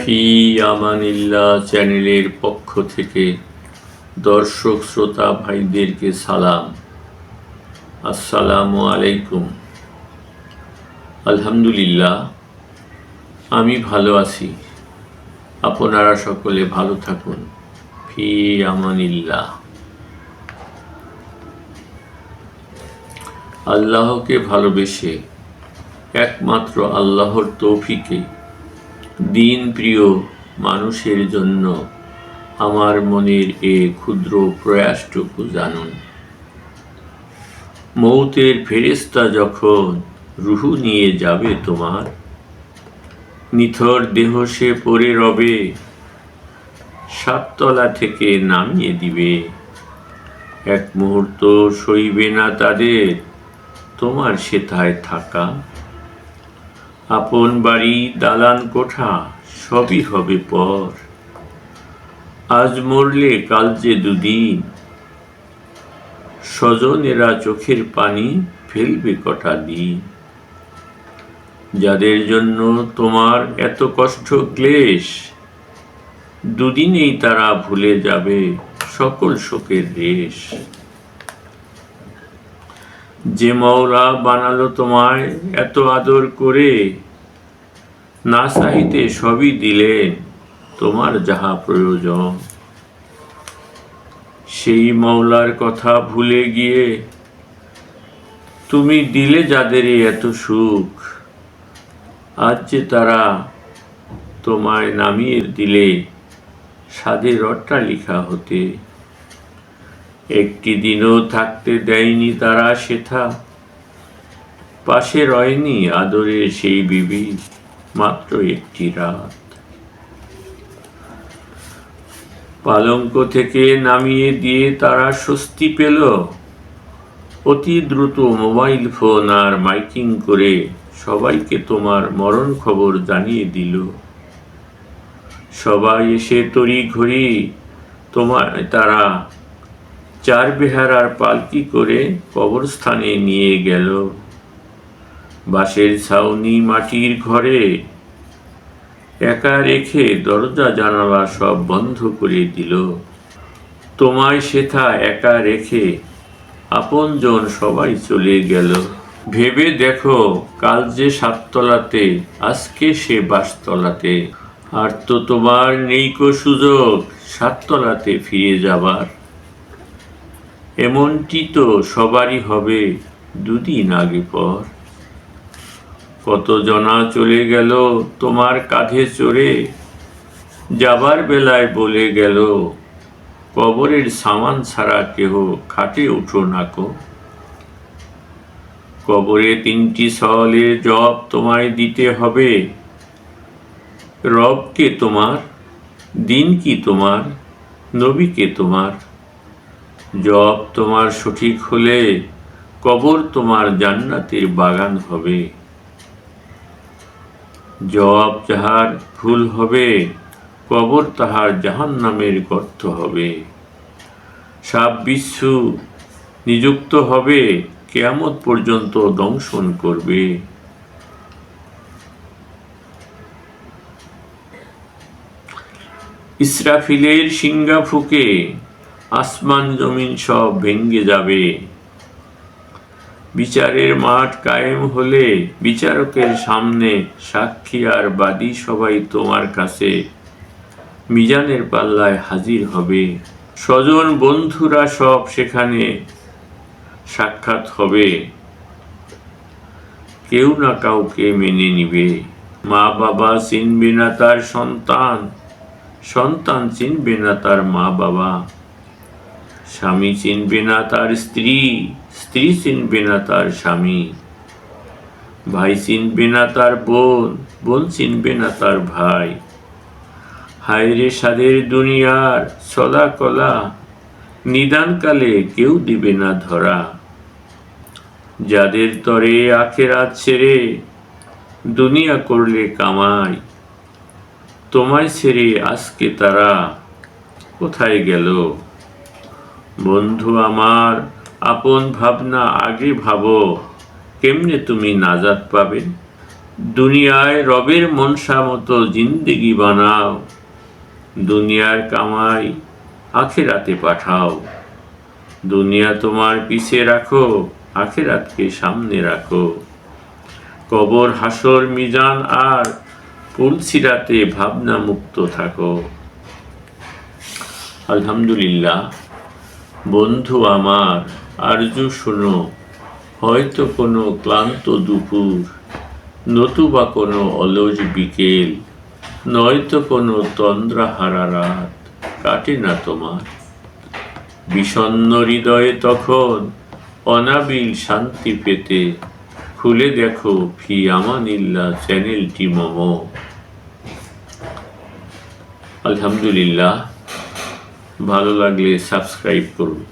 ফি আমানিল্লাহ চ্যানেলের পক্ষ থেকে দর্শক শ্রোতা ভাইদেরকে সালাম। আসসালামু আলাইকুম। আলহামদুলিল্লাহ, আমি ভালো আছি। আপনারা সকলে ভালো থাকুন। ফি আমানিল্লাহ। আল্লাহকে ভালোবেসে একমাত্র আল্লাহর তৌফিকে দিন প্রিয় মানুষের জন্য আমার মনের এ ক্ষুদ্র প্রয়াসটুকু জানুন। মৌতের ফেরেশতা যখন রুহু নিয়ে যাবে তোমার, নিথর দেহ সে পড়ে রবে, সাততলা থেকে নামিয়ে দিবে। এক মুহূর্ত সইবে না তাদের তোমার সেথায় থাকা। আপন বাড়ি দালান কোঠা সবই হবে পর। আজ মরলে কাল যে দুদিন, স্বজনেরা চোখের পানি ফেলবে কটা দিন। যাদের জন্য তোমার এত কষ্ট ক্লেশ, দুদিনেই তারা ভুলে যাবে সকল শোকের রেশ। যে মওলা বানালো তোমায় এত আদর করে, না চাহিতে সবই দিলেন তোমার যাহা প্রয়োজন। সেই মওলার কথা ভুলে গিয়ে তুমি দিলে যাদের এত সুখ, আজ যে তারা তোমায় নামিয়ে দিলে সাদের অট্টালিকা হতে। একটি দিনও থাকতে দেয়নি তারা সেথা, পাশে রয়নি আদরের সেই বিবি মাত্র একটি রাত। পালঙ্ক থেকে নামিয়ে দিয়ে তারা স্বস্তি পেল, অতি দ্রুত মোবাইল ফোন আর মাইকিং করে সবাইকে তোমার মরণ খবর জানিয়ে দিল। সবাই এসে তড়িঘড়ি তোমায় তারা চার বেহারার পালকি করে কবরস্থানে নিয়ে গেল। বাঁশের ছাউনি মাটির ঘরে একা রেখে দরজা জানালা সব বন্ধ করে দিল। তোমায় সেথা একা রেখে আপনজন সবাই চলে গেল। ভেবে দেখো কাল যে সাততলাতে, আজকে সে বাসতলাতে। আর তো তোমার নেইকো সুযোগ সাততলাতে ফিরে যাবার। এমনটি তো সবারই হবে দুদিন আগে পর। কত জনা চলে গেল তোমার কাঁধে চড়ে, যাবার বেলায় বলে গেল কবরের সামান ছাড়া কেহ খাটে উঠো নাকো। কবরে 3টি সওয়ালের জবাব তোমায় দিতে হবে। রব কে তোমার, দিন কি তোমার, নবী কে তোমার। জবাব তোমার সঠিক হলে কবর তোমার জান্নাতের বাগান হবে। জবাব যাহার ভুল হবে, কবর তাহার জাহান্নামের গর্ত হবে। সাপ বিচ্ছু নিযুক্ত হবে, কিয়ামত পর্যন্ত দংশন করবে। ইসরাফিলের শিঙ্গা ফুঁকে আসমান জমিন সব ভেঙ্গে যাবে। বিচারের মাঠ কায়েম হলে বিচারকের সামনে সাক্ষী আর বাদী সবাই তোমার কাছে মিজানের পাল্লায় হাজির হবে। স্বজন বন্ধুরা সব সেখানে সাক্ষাৎ হবে। কেউ না কাউকে মেনে নিবে। মা বাবা চিনবে না তার সন্তান, সন্তান চিনবে না তার মা বাবা। স্বামী চিনবে না তার স্ত্রী, স্ত্রী চিনবে না তার স্বামী। ভাই চিনবে না তার বোন, বোন চিনবে না তার ভাই। হায়রে সাদের দুনিয়ার সদা কলা, নিদানকালে কেউ দিবে না ধরা। যাদের তরে আখেরাত ছেড়ে দুনিয়া করলে কামাই, তোমায় ছেড়ে আজকে তারা কোথায় গেল। বন্ধু আমার, আপন ভাবনা আগে ভাবো, কেমনে তুমি নাজাত পাবে। দুনিয়ায় রবের মনসা মতো জিন্দেগি বানাও, দুনিয়ার কামাই আখেরাতে পাঠাও। দুনিয়া তোমার পিছে রাখো, আখেরাতকে সামনে রাখো। কবর, হাসর, মিজান আর পুলসিরাতে ভাবনা মুক্ত থাকো। আলহামদুলিল্লাহ। বন্ধু আমার, আরজু শোনো, হয়তো কোনো ক্লান্ত দুপুর, নতুবা কোনো অলস বিকেল, নয়তো কোনো তন্দ্রাহারা রাত কাটে না তোমার। বিষণ্ণ হৃদয়ে তখন অনাবিল শান্তি পেতে খুলে দেখো ফি আমানিল্লাহ চ্যানেলটি মম। আলহামদুলিল্লাহ। ভালো লাগলে সাবস্ক্রাইব করুন।